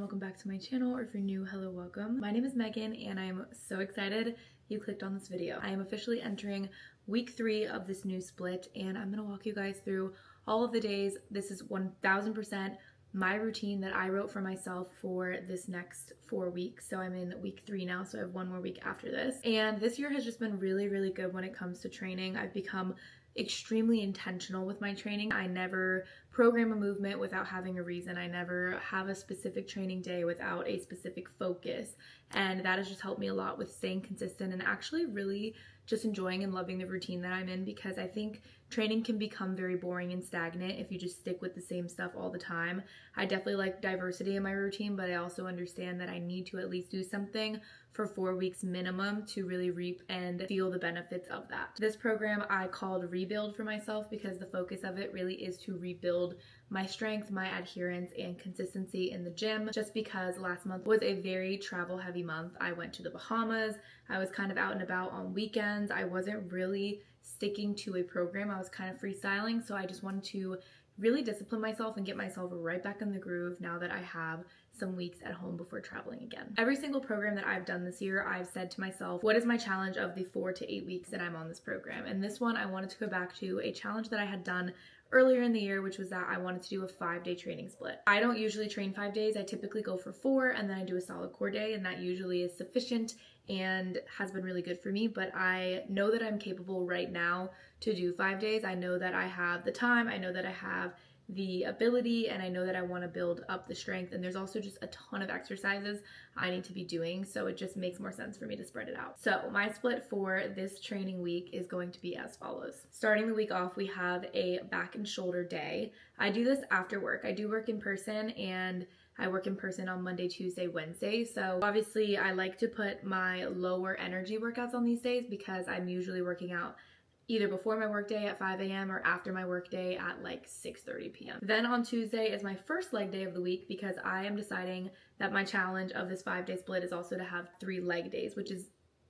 welcome back to my channel, or if you're new, hello, welcome. My name is Megan and I'm so excited you clicked on this video. I am officially entering week 3 of this new split and I'm gonna walk you guys through all of the days. This is 1000% my routine that I wrote for myself for this next 4 weeks. So I'm in week 3 now, so I have one more week after this. And this year has just been really, really good when it comes to training. I've become extremely intentional with my training. I never program a movement without having a reason. I never have a specific training day without a specific focus. And that has just helped me a lot with staying consistent and actually really just enjoying and loving the routine that I'm in, because I think training can become very boring and stagnant if you just stick with the same stuff all the time. I definitely like diversity in my routine, but I also understand that I need to at least do something for 4 weeks minimum to really reap and feel the benefits of that. This program I called Rebuild for myself because the focus of it really is to rebuild my strength, my adherence, and consistency in the gym, just because last month was a very travel heavy month. I went to the Bahamas. I was kind of out and about on weekends. I wasn't really sticking to a program. I was kind of freestyling, so I just wanted to really discipline myself and get myself right back in the groove now that I have some weeks at home before traveling again. Every single program that I've done this year, I've said to myself, what is my challenge of the 4 to 8 weeks that I'm on this program? And this one, I wanted to go back to a challenge that I had done earlier in the year, which was that I wanted to do a 5-day training split. I don't usually train 5 days. I typically go for 4 and then I do a solid core day, and that usually is sufficient and has been really good for me. But I know that I'm capable right now to do 5 days. I know that I have the time, I know that I have the ability, and I know that I want to build up the strength, and there's also just a ton of exercises I need to be doing, so it just makes more sense for me to spread it out. So my split for this training week is going to be as follows. Starting the week off, we have a back and shoulder day. I do this after work. I do work in person, and I work in person on Monday, Tuesday, Wednesday. So obviously I like to put my lower energy workouts on these days because I'm usually working out either before my workday at 5 a.m. or after my workday at like 6:30 p.m. Then on Tuesday is my first leg day of the week because I am deciding that my challenge of this 5-day split is also to have 3 leg days, which is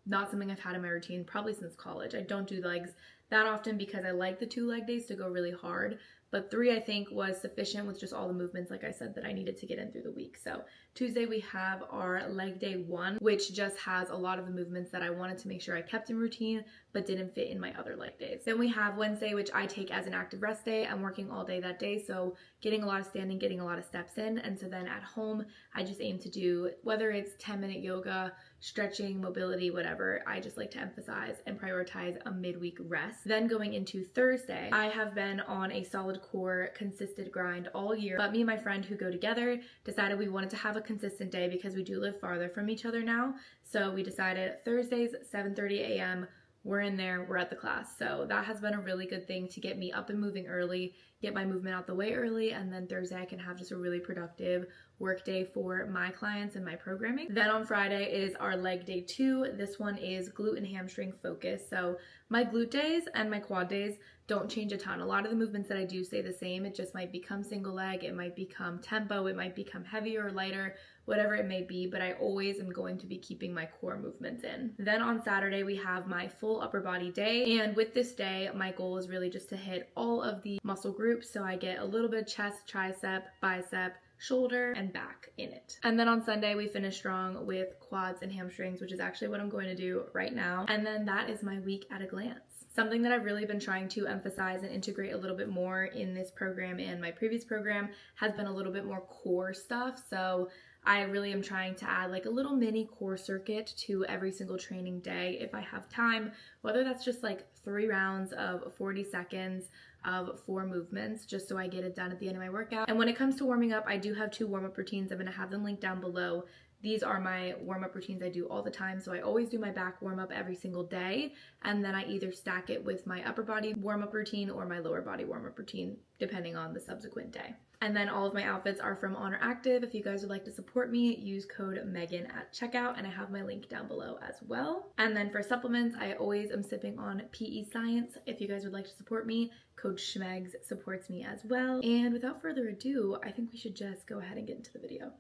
not something I've had in my routine probably since college. I don't do legs that often because I like the 2 leg days to go really hard, but 3 I think was sufficient with just all the movements, like I said, that I needed to get in through the week. So Tuesday we have our leg day 1, which just has a lot of the movements that I wanted to make sure I kept in routine but didn't fit in my other leg days. Then we have Wednesday, which I take as an active rest day. I'm working all day that day, so getting a lot of standing, getting a lot of steps in. And so then at home, I just aim to do, whether it's 10-minute yoga, stretching, mobility, whatever, I just like to emphasize and prioritize a midweek rest. Then going into Thursday, I have been on a solid core consistent grind all year, but me and my friend who go together decided we wanted to have a consistent day because we do live farther from each other now. So we decided Thursdays, 7:30 a.m., we're in there, we're at the class. So that has been a really good thing to get me up and moving early, get my movement out the way early, and then Thursday I can have just a really productive work day for my clients and my programming. Then on Friday is our leg day 2. This one is glute and hamstring focus. So my glute days and my quad days don't change a ton. A lot of the movements that I do stay the same. It just might become single leg, it might become tempo, it might become heavier or lighter, whatever it may be, but I always am going to be keeping my core movements in. Then on Saturday, we have my full upper body day. And with this day, my goal is really just to hit all of the muscle groups. So I get a little bit of chest, tricep, bicep, shoulder, and back in it. And then on Sunday, we finish strong with quads and hamstrings, which is actually what I'm going to do right now. And then that is my week at a glance. Something that I've really been trying to emphasize and integrate a little bit more in this program and my previous program has been a little bit more core stuff. So I really am trying to add like a little mini core circuit to every single training day if I have time, whether that's just like 3 rounds of 40 seconds of 4 movements, just so I get it done at the end of my workout. And when it comes to warming up, I do have 2 warm-up routines. I'm going to have them linked down below. These are my warm-up routines I do all the time. So I always do my back warm-up every single day, and then I either stack it with my upper body warm-up routine or my lower body warm-up routine, depending on the subsequent day. And then all of my outfits are from Oner Active. If you guys would like to support me, use code Megan at checkout, and I have my link down below as well. And then for supplements, I always am sipping on PEScience. If you guys would like to support me, code SHMEGS supports me as well. And without further ado, I think we should just go ahead and get into the video.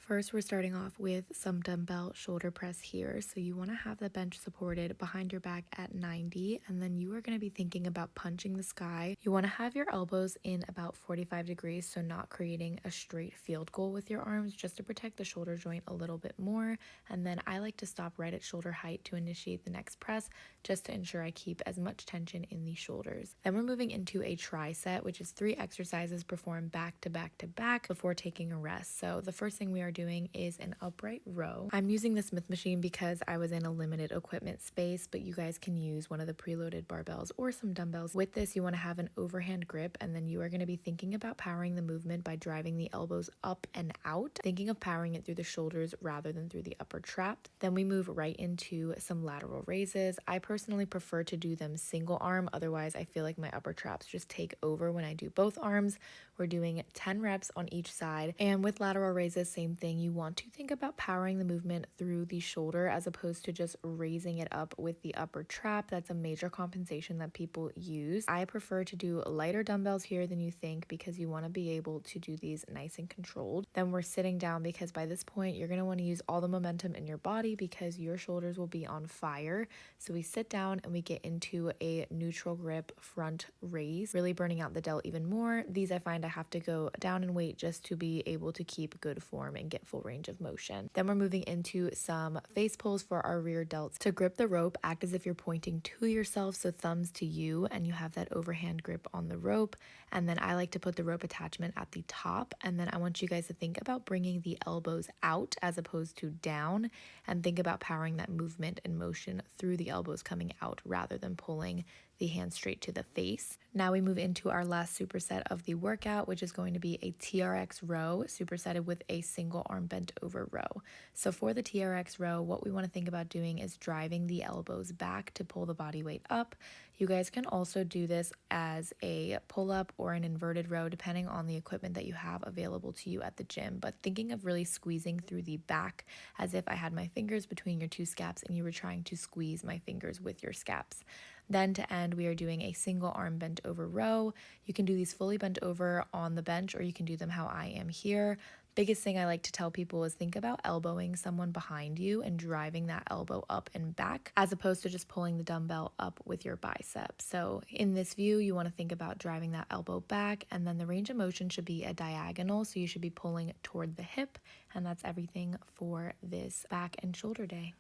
First, we're starting off with some dumbbell shoulder press here. So you want to have the bench supported behind your back at 90, and then you are going to be thinking about punching the sky. You want to have your elbows in about 45 degrees, so not creating a straight field goal with your arms, just to protect the shoulder joint a little bit more. And then I like to stop right at shoulder height to initiate the next press, just to ensure I keep as much tension in the shoulders. Then we're moving into a tri-set, which is 3 exercises performed back to back to back before taking a rest. So the first thing we are doing is an upright row. I'm using the Smith machine because I was in a limited equipment space, but you guys can use one of the preloaded barbells or some dumbbells. With this, you want to have an overhand grip, and then you are going to be thinking about powering the movement by driving the elbows up and out, thinking of powering it through the shoulders rather than through the upper trap. Then we move right into some lateral raises. I personally prefer to do them single arm, otherwise I feel like my upper traps just take over when I do both arms. We're doing 10 reps on each side, and with lateral raises, same thing. You want to think about powering the movement through the shoulder as opposed to just raising it up with the upper trap. That's a major compensation that people use. I prefer to do lighter dumbbells here than you think because you want to be able to do these nice and controlled. Then we're sitting down because by this point you're going to want to use all the momentum in your body because your shoulders will be on fire. So we sit down and we get into a neutral grip front raise, really burning out the delt even more. These I find I have to go down in weight just to be able to keep good form and get full range of motion. Then we're moving into some face pulls for our rear delts. To grip the rope, act as if you're pointing to yourself, so thumbs to you, and you have that overhand grip on the rope. And then I like to put the rope attachment at the top, and then I want you guys to think about bringing the elbows out as opposed to down, and think about powering that movement and motion through the elbows coming out rather than pulling the hand straight to the face. Now we move into our last superset of the workout, which is going to be a TRX row supersetted with a single arm bent over row. So for the TRX row, what we want to think about doing is driving the elbows back to pull the body weight up. You guys can also do this as a pull-up or an inverted row depending on the equipment that you have available to you at the gym, but thinking of really squeezing through the back as if I had my fingers between your two scaps and you were trying to squeeze my fingers with your scaps. Then to end, we are doing a single arm bent over row. You can do these fully bent over on the bench, or you can do them how I am here. Biggest thing I like to tell people is think about elbowing someone behind you and driving that elbow up and back as opposed to just pulling the dumbbell up with your bicep. So in this view, you want to think about driving that elbow back, and then the range of motion should be a diagonal, so you should be pulling toward the hip, and that's everything for this back and shoulder day.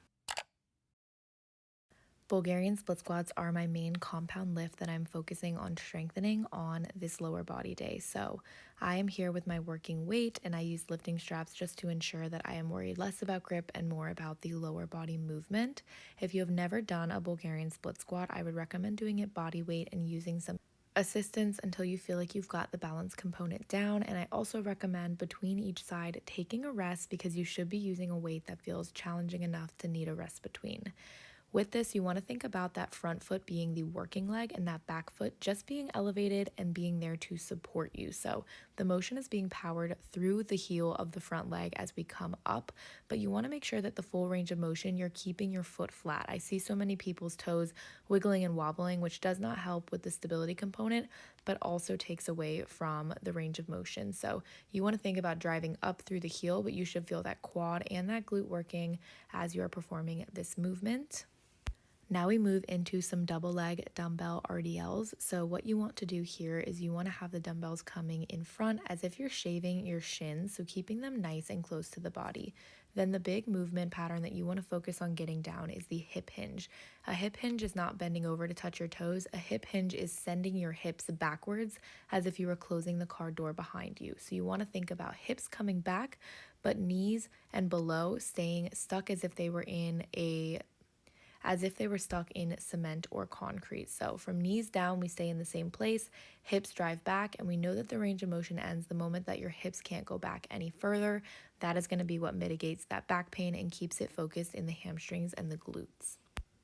Bulgarian split squats are my main compound lift that I'm focusing on strengthening on this lower body day. So I am here with my working weight, and I use lifting straps just to ensure that I am worried less about grip and more about the lower body movement. If you have never done a Bulgarian split squat, I would recommend doing it body weight and using some assistance until you feel like you've got the balance component down. And I also recommend between each side taking a rest because you should be using a weight that feels challenging enough to need a rest between. With this, you want to think about that front foot being the working leg and that back foot just being elevated and being there to support you. So the motion is being powered through the heel of the front leg as we come up, but you want to make sure that the full range of motion, you're keeping your foot flat. I see so many people's toes wiggling and wobbling, which does not help with the stability component, but also takes away from the range of motion. So you want to think about driving up through the heel, but you should feel that quad and that glute working as you are performing this movement. Now we move into some double leg dumbbell RDLs. So what you want to do here is you want to have the dumbbells coming in front as if you're shaving your shins, so keeping them nice and close to the body. Then the big movement pattern that you want to focus on getting down is the hip hinge. A hip hinge is not bending over to touch your toes. A hip hinge is sending your hips backwards as if you were closing the car door behind you. So you want to think about hips coming back, but knees and below staying stuck as if they were stuck in cement or concrete. So from knees down, we stay in the same place, hips drive back, and we know that the range of motion ends the moment that your hips can't go back any further. That is going to be what mitigates that back pain and keeps it focused in the hamstrings and the glutes.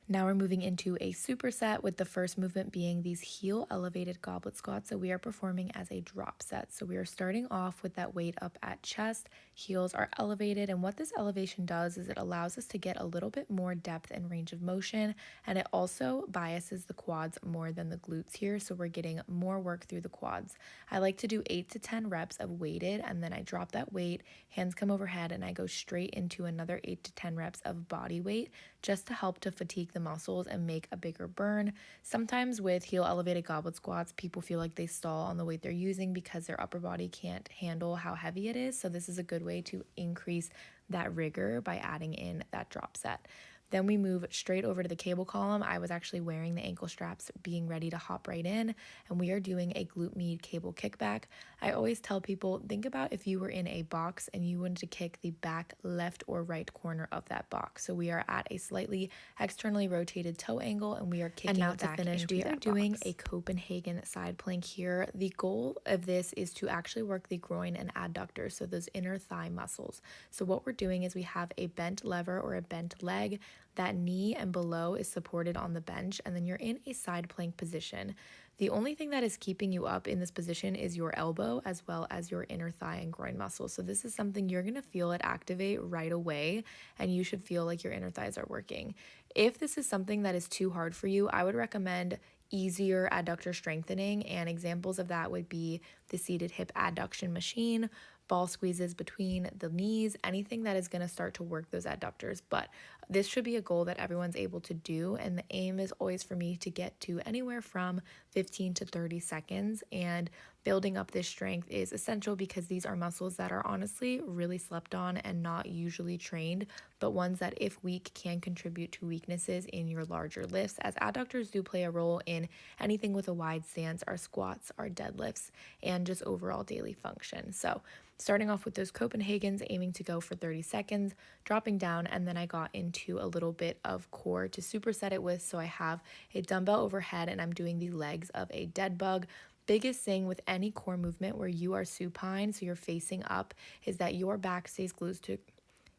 Now we're moving into a superset with the first movement being these heel elevated goblet squats. So we are performing as a drop set. So we are starting off with that weight up at chest, heels are elevated. And what this elevation does is it allows us to get a little bit more depth and range of motion. And it also biases the quads more than the glutes here. So we're getting more work through the quads. I like to do 8 to 10 reps of weighted, and then I drop that weight, hands come overhead, and I go straight into another 8 to 10 reps of body weight just to help to fatigue the muscles and make a bigger burn. Sometimes with heel elevated goblet squats, people feel like they stall on the weight they're using because their upper body can't handle how heavy it is. So this is a good way to increase that rigor by adding in that drop set. Then we move straight over to the cable column. I was actually wearing the ankle straps, being ready to hop right in, and we are doing a glute med cable kickback. I always tell people, think about if you were in a box and you wanted to kick the back left or right corner of that box. So we are at a slightly externally rotated toe angle, and we are kicking. And now to finish, we are doing a Copenhagen side plank here. The goal of this is to actually work the groin and adductors, so those inner thigh muscles. So what we're doing is we have a bent lever or a bent leg. That knee and below is supported on the bench, and then you're in a side plank position. The only thing that is keeping you up in this position is your elbow as well as your inner thigh and groin muscles. So this is something you're going to feel it activate right away, and you should feel like your inner thighs are working. If this is something that is too hard for you, I would recommend easier adductor strengthening, and examples of that would be the seated hip adduction machine, ball squeezes between the knees, anything that is going to start to work those adductors. But this should be a goal that everyone's able to do, and the aim is always for me to get to anywhere from 15 to 30 seconds, and building up this strength is essential because these are muscles that are honestly really slept on and not usually trained, but ones that if weak can contribute to weaknesses in your larger lifts, as adductors do play a role in anything with a wide stance, our squats, our deadlifts, and just overall daily function. So starting off with those Copenhagens, aiming to go for 30 seconds, dropping down, and then I got into a little bit of core to superset it with. So I have a dumbbell overhead and I'm doing the legs of a dead bug. Biggest thing with any core movement where you are supine, so you're facing up, is that your back stays glued to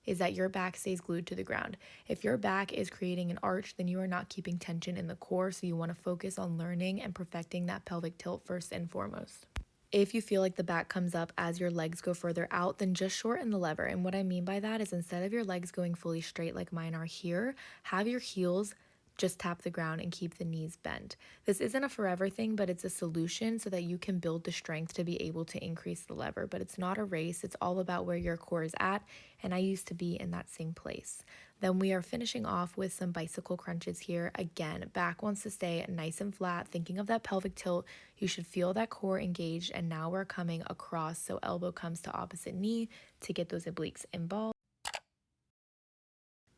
the ground. If your back is creating an arch, then you are not keeping tension in the core, so you want to focus on learning and perfecting that pelvic tilt first and foremost. If you feel like the back comes up as your legs go further out, then just shorten the lever. And what I mean by that is instead of your legs going fully straight like mine are here, have your heels just tap the ground and keep the knees bent. This isn't a forever thing, but it's a solution so that you can build the strength to be able to increase the lever. But it's not a race. It's all about where your core is at. And I used to be in that same place. Then we are finishing off with some bicycle crunches here. Again, back wants to stay nice and flat. Thinking of that pelvic tilt, you should feel that core engaged. And now we're coming across, so elbow comes to opposite knee to get those obliques involved.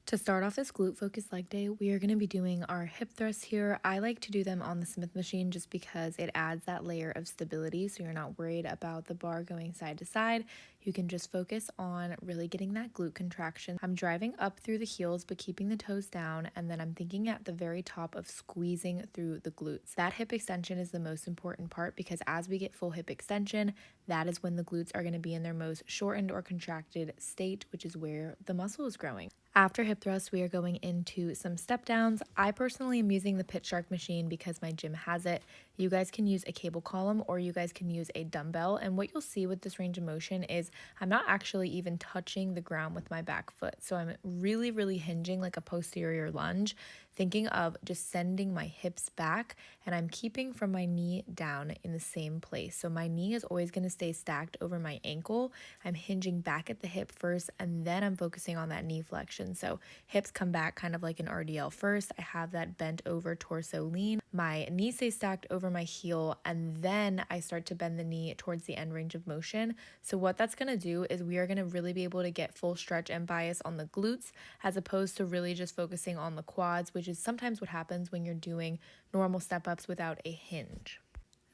To start off this glute focused leg day, we are going to be doing our hip thrusts here. I like to do them on the Smith machine just because it adds that layer of stability, so you're not worried about the bar going side to side. You can just focus on really getting that glute contraction. I'm driving up through the heels but keeping the toes down, and then I'm thinking at the very top of squeezing through the glutes. That hip extension is the most important part because as we get full hip extension, that is when the glutes are going to be in their most shortened or contracted state, which is where the muscle is growing. After hip thrusts, we are going into some step downs. I personally am using the Pit Shark machine because my gym has it. You guys can use a cable column or you guys can use a dumbbell. And what you'll see with this range of motion is I'm not actually even touching the ground with my back foot. So I'm really hinging like a posterior lunge, thinking of just sending my hips back, and I'm keeping from my knee down in the same place. So my knee is always going to stay stacked over my ankle. I'm hinging back at the hip first, and then I'm focusing on that knee flexion. So hips come back kind of like an RDL first. I have that bent over torso lean. My knee stays stacked over my heel, and then I start to bend the knee towards the end range of motion. So what that's going to do is we are going to really be able to get full stretch and bias on the glutes as opposed to really just focusing on the quads, which is sometimes what happens when you're doing normal step ups without a hinge.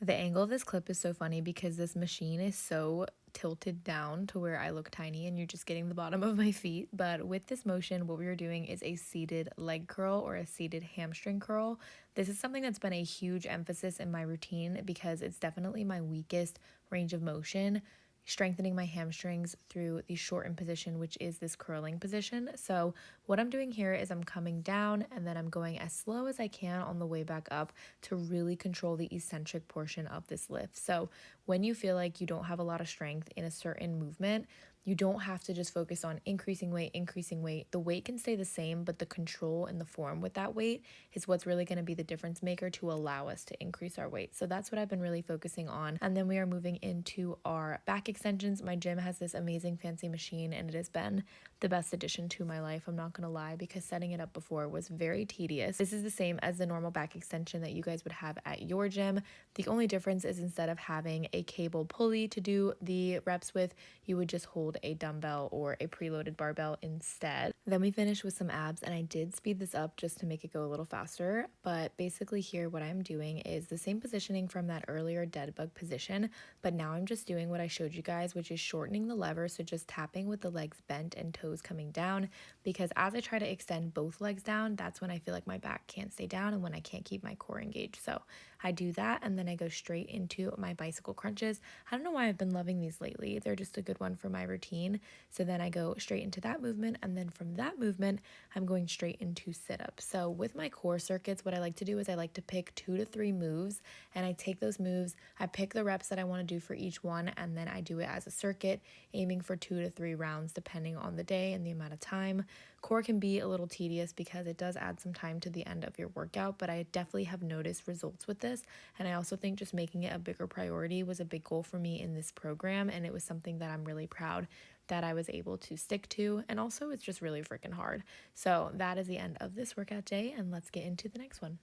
The angle of this clip is so funny because this machine is so tilted down to where I look tiny and you're just getting the bottom of my feet. But with this motion, what we are doing is a seated leg curl or a seated hamstring curl. This is something that's been a huge emphasis in my routine because it's definitely my weakest range of motion. strengthening my hamstrings through the shortened position, which is this curling position. So what I'm doing here is I'm coming down and then I'm going as slow as I can on the way back up to really control the eccentric portion of this lift. So when you feel like you don't have a lot of strength in a certain movement, you don't have to just focus on increasing weight, increasing weight. The weight can stay the same, but the control and the form with that weight is what's really going to be the difference maker to allow us to increase our weight. So that's what I've been really focusing on. And then we are moving into our back extensions. My gym has this amazing fancy machine and it has been the best addition to my life. I'm not going to lie, because setting it up before was very tedious. This is the same as the normal back extension that you guys would have at your gym. The only difference is instead of having a cable pulley to do the reps with, you would just hold a dumbbell or a preloaded barbell instead. Then we finished with some abs, and I did speed this up just to make it go a little faster. But basically here what I'm doing is the same positioning from that earlier dead bug position, but now I'm just doing what I showed you guys, which is shortening the lever. So just tapping with the legs bent and toes coming down, because as I try to extend both legs down, that's when I feel like my back can't stay down and when I can't keep my core engaged. So I do that, and then I go straight into my bicycle crunches. I don't know why I've been loving these lately. They're just a good one for my routine. So then I go straight into that movement, and then from that movement, I'm going straight into sit-ups. So with my core circuits, what I like to do is I like to pick 2 to 3 moves, and I take those moves, I pick the reps that I want to do for each one, and then I do it as a circuit, aiming for 2 to 3 rounds depending on the day and the amount of time. Core can be a little tedious because it does add some time to the end of your workout, but I definitely have noticed results with this. And I also think just making it a bigger priority was a big goal for me in this program, and it was something that I'm really proud that I was able to stick to. And also it's just really freaking hard. So that is the end of this workout day, and let's get into the next one.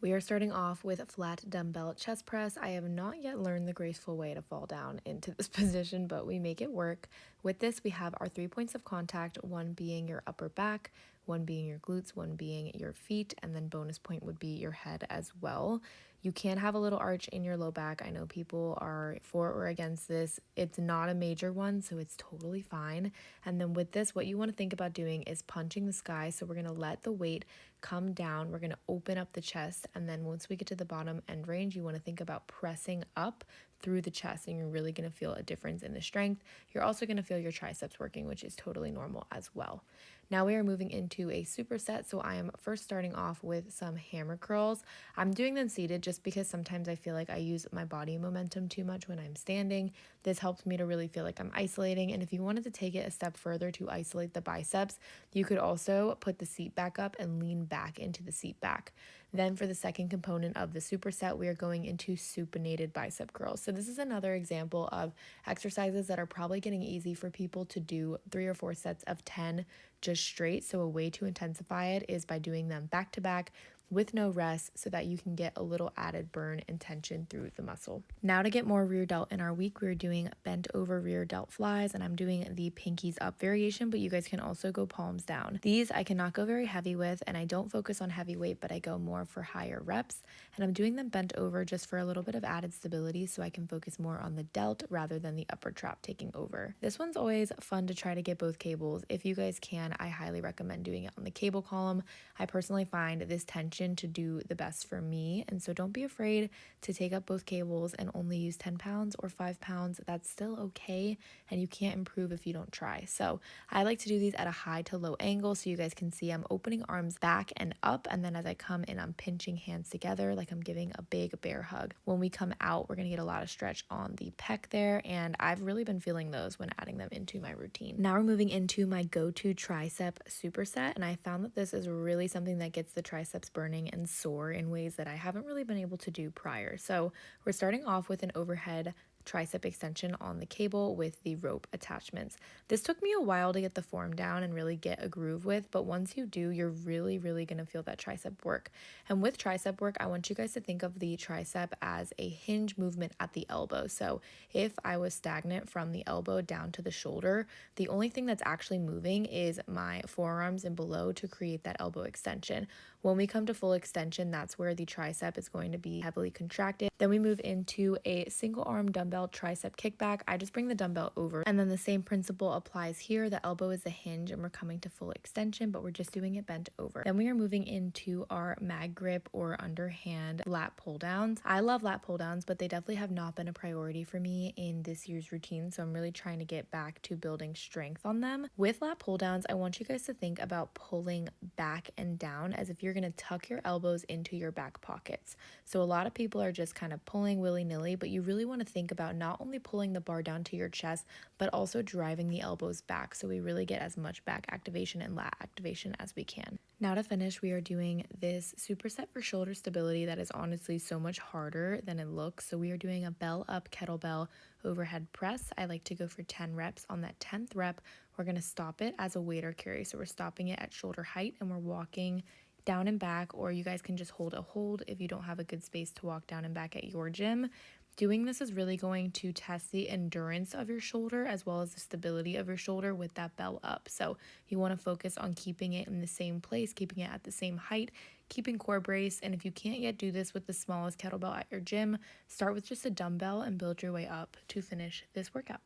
We are starting off with flat dumbbell chest press. I have not yet learned the graceful way to fall down into this position, but we make it work. With this, we have our 3 points of contact, one being your upper back, one being your glutes, one being your feet, and then bonus point would be your head as well. You can have a little arch in your low back. I know people are for or against this. It's not a major one, so it's totally fine. And then with this, what you want to think about doing is punching the sky. So we're going to let the weight come down. We're going to open up the chest. And then once we get to the bottom end range, you want to think about pressing up through the chest, and you're really going to feel a difference in the strength. You're also going to feel your triceps working, which is totally normal as well. Now we are moving into a superset. So I am first starting off with some hammer curls. I'm doing them seated just because sometimes I feel like I use my body momentum too much when I'm standing. This helps me to really feel like I'm isolating. And if you wanted to take it a step further to isolate the biceps, you could also put the seat back up and lean back into the seat back. Then for the second component of the superset, we are going into supinated bicep curls. So this is another example of exercises that are probably getting easy for people to do 3 or 4 sets of 10 just straight. So a way to intensify it is by doing them back to back with no rest, so that you can get a little added burn and tension through the muscle. Now to get more rear delt in our week, we're doing bent over rear delt flies, and I'm doing the pinkies up variation, but you guys can also go palms down. These I cannot go very heavy with, and I don't focus on heavy weight, but I go more for higher reps, and I'm doing them bent over just for a little bit of added stability so I can focus more on the delt rather than the upper trap taking over. This one's always fun to try to get both cables. If you guys can, I highly recommend doing it on the cable column. I personally find this tension to do the best for me, and so don't be afraid to take up both cables and only use 10 pounds or 5 pounds. That's still okay, and you can't improve if you don't try. So I like to do these at a high to low angle so you guys can see I'm opening arms back and up, and then as I come in, I'm pinching hands together like I'm giving a big bear hug. When we come out, we're gonna get a lot of stretch on the pec there, and I've really been feeling those when adding them into my routine. Now we're moving into my go-to tricep superset, and I found that this is really something that gets the triceps burning and sore in ways that I haven't really been able to do prior. So we're starting off with an overhead tricep extension on the cable with the rope attachments. This took me a while to get the form down and really get a groove with, but once you do, you're really going to feel that tricep work. And with tricep work, I want you guys to think of the tricep as a hinge movement at the elbow. So if I was stagnant from the elbow down to the shoulder, the only thing that's actually moving is my forearms and below to create that elbow extension. When we come to full extension, that's where the tricep is going to be heavily contracted. Then we move into a single arm dumbbell dumbbell tricep kickback, I just bring the dumbbell over. And then the same principle applies here. The elbow is the hinge and we're coming to full extension, but we're just doing it bent over. Then we are moving into our mag grip or underhand lat pull downs. I love lat pull downs, but they definitely have not been a priority for me in this year's routine. So I'm really trying to get back to building strength on them. With lat pull downs, I want you guys to think about pulling back and down as if you're going to tuck your elbows into your back pockets. So a lot of people are just kind of pulling willy-nilly, but you really want to think about not only pulling the bar down to your chest, but also driving the elbows back so we really get as much back activation and lat activation as we can. Now to finish, we are doing this superset for shoulder stability that is honestly so much harder than it looks. So we are doing a bell up kettlebell overhead press. I like to go for 10 reps. On that 10th rep, we're going to stop it as a weight or carry. So we're stopping it at shoulder height and we're walking down and back, or you guys can just hold a hold if you don't have a good space to walk down and back at your gym. Doing this is really going to test the endurance of your shoulder as well as the stability of your shoulder with that bell up. So you want to focus on keeping it in the same place, keeping it at the same height, keeping core brace. And if you can't yet do this with the smallest kettlebell at your gym, start with just a dumbbell and build your way up to finish this workout.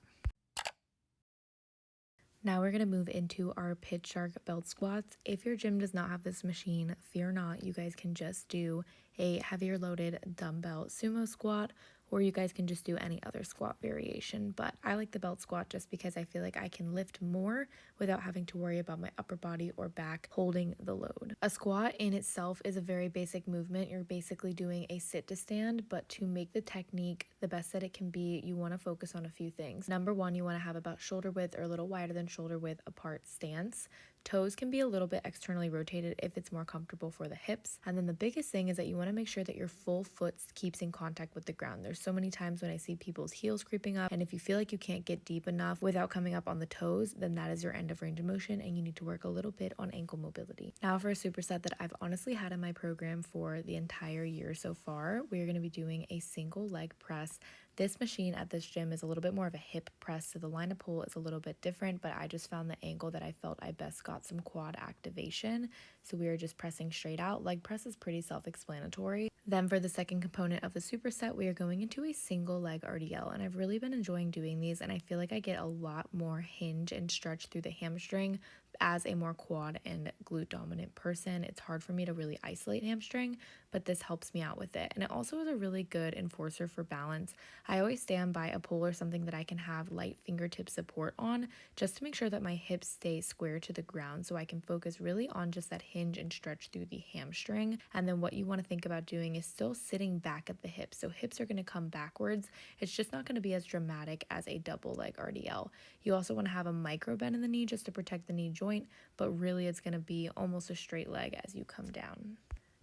Now we're going to move into our pitch shark belt squats. If your gym does not have this machine, fear not, you guys can just do a heavier loaded dumbbell sumo squat, or you guys can just do any other squat variation. But I like the belt squat just because I feel like I can lift more without having to worry about my upper body or back holding the load. A squat in itself is a very basic movement. You're basically doing a sit to stand, but to make the technique the best that it can be, you want to focus on a few things. Number one, you want to have about shoulder width or a little wider than shoulder width apart stance. Toes can be a little bit externally rotated if it's more comfortable for the hips. And then the biggest thing is that you want to make sure that your full foot keeps in contact with the ground. There's so many times when I see people's heels creeping up, and if you feel like you can't get deep enough without coming up on the toes, then that is your end of range of motion and you need to work a little bit on ankle mobility. Now for a superset that I've honestly had in my program for the entire year so far, we're going to be doing a single leg press. This machine at this gym is a little bit more of a hip press, so the line of pull is a little bit different, but I just found the angle that I felt I best got some quad activation. So we are just pressing straight out. Leg press is pretty self-explanatory. Then for the second component of the superset, we are going into a single leg RDL, and I've really been enjoying doing these, and I feel like I get a lot more hinge and stretch through the hamstring. As a more quad and glute dominant person, it's hard for me to really isolate hamstring, but this helps me out with it. And it also is a really good enforcer for balance. I always stand by a pole or something that I can have light fingertip support on, just to make sure that my hips stay square to the ground so I can focus really on just that hinge and stretch through the hamstring. And then what you want to think about doing is still sitting back at the hips. So hips are going to come backwards. It's just not going to be as dramatic as a double leg RDL. You also want to have a micro bend in the knee just to protect the knee joint, but really it's going to be almost a straight leg as you come down.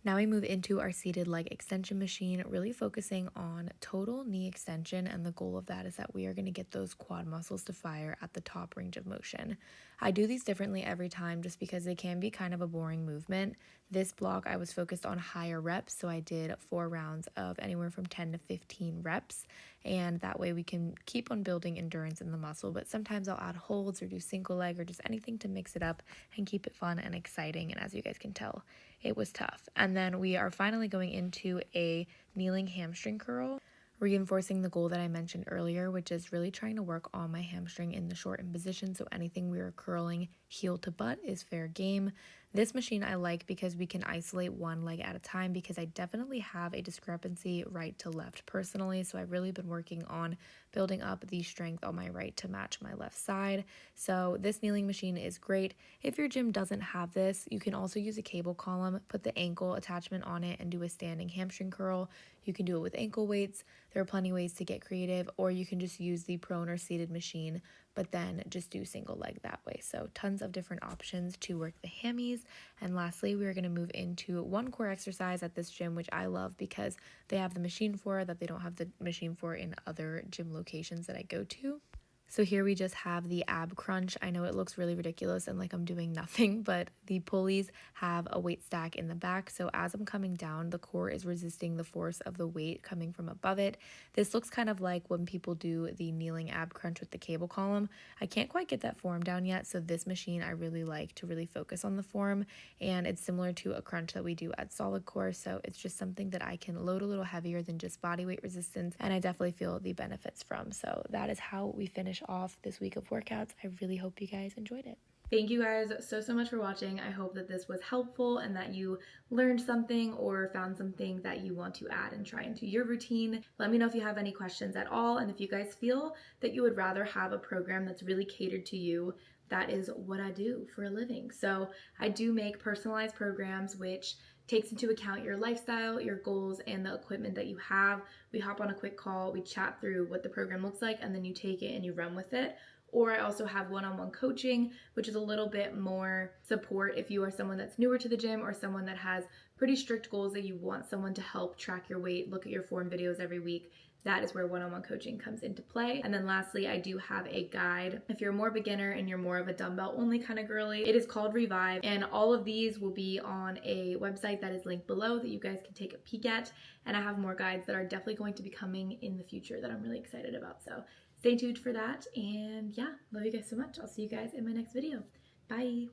Now we move into our seated leg extension machine, really focusing on total knee extension, and the goal of that is that we are going to get those quad muscles to fire at the top range of motion. I do these differently every time just because they can be kind of a boring movement. This block I was focused on higher reps, so I did 4 rounds of anywhere from 10 to 15 reps, and that way we can keep on building endurance in the muscle. But sometimes I'll add holds or do single leg or just anything to mix it up and keep it fun and exciting, and as you guys can tell, it was tough. And then we are finally going into a kneeling hamstring curl, reinforcing the goal that I mentioned earlier, which is really trying to work on my hamstring in the shortened position. So anything we are curling heel to butt is fair game. This machine I like because we can isolate one leg at a time, because I definitely have a discrepancy right to left personally. So I've really been working on building up the strength on my right to match my left side. So this kneeling machine is great. If your gym doesn't have this, you can also use a cable column, put the ankle attachment on it and do a standing hamstring curl. You can do it with ankle weights. There are plenty of ways to get creative, or you can just use the prone or seated machine, but then just do single leg that way. So tons of different options to work the hammies. And lastly, we're going to move into one core exercise at this gym, which I love because they have the machine for that they don't have the machine for in other gym locations that I go to. So here we just have the ab crunch. I know it looks really ridiculous and like I'm doing nothing, but the pulleys have a weight stack in the back. So as I'm coming down, the core is resisting the force of the weight coming from above it. This looks kind of like when people do the kneeling ab crunch with the cable column. I can't quite get that form down yet, so this machine I really like to really focus on the form, and it's similar to a crunch that we do at SOLIDCORE, so it's just something that I can load a little heavier than just body weight resistance, and I definitely feel the benefits from. So that is how we finish off this week of workouts. I really hope you guys enjoyed it. Thank you guys so much for watching. I hope that this was helpful and that you learned something or found something that you want to add and try into your routine. Let me know if you have any questions at all, and if you guys feel that you would rather have a program that's really catered to you. That is what I do for a living. So I do make personalized programs which takes into account your lifestyle, your goals, and the equipment that you have. We hop on a quick call, we chat through what the program looks like, and then you take it and you run with it. Or I also have one-on-one coaching, which is a little bit more support if you are someone that's newer to the gym or someone that has pretty strict goals that you want someone to help track your weight, look at your form videos every week. That is where one-on-one coaching comes into play. And then lastly, I do have a guide. If you're more beginner and you're more of a dumbbell only kind of girly, it is called Revive. And all of these will be on a website that is linked below that you guys can take a peek at. And I have more guides that are definitely going to be coming in the future that I'm really excited about. So stay tuned for that. And yeah, love you guys so much. I'll see you guys in my next video. Bye.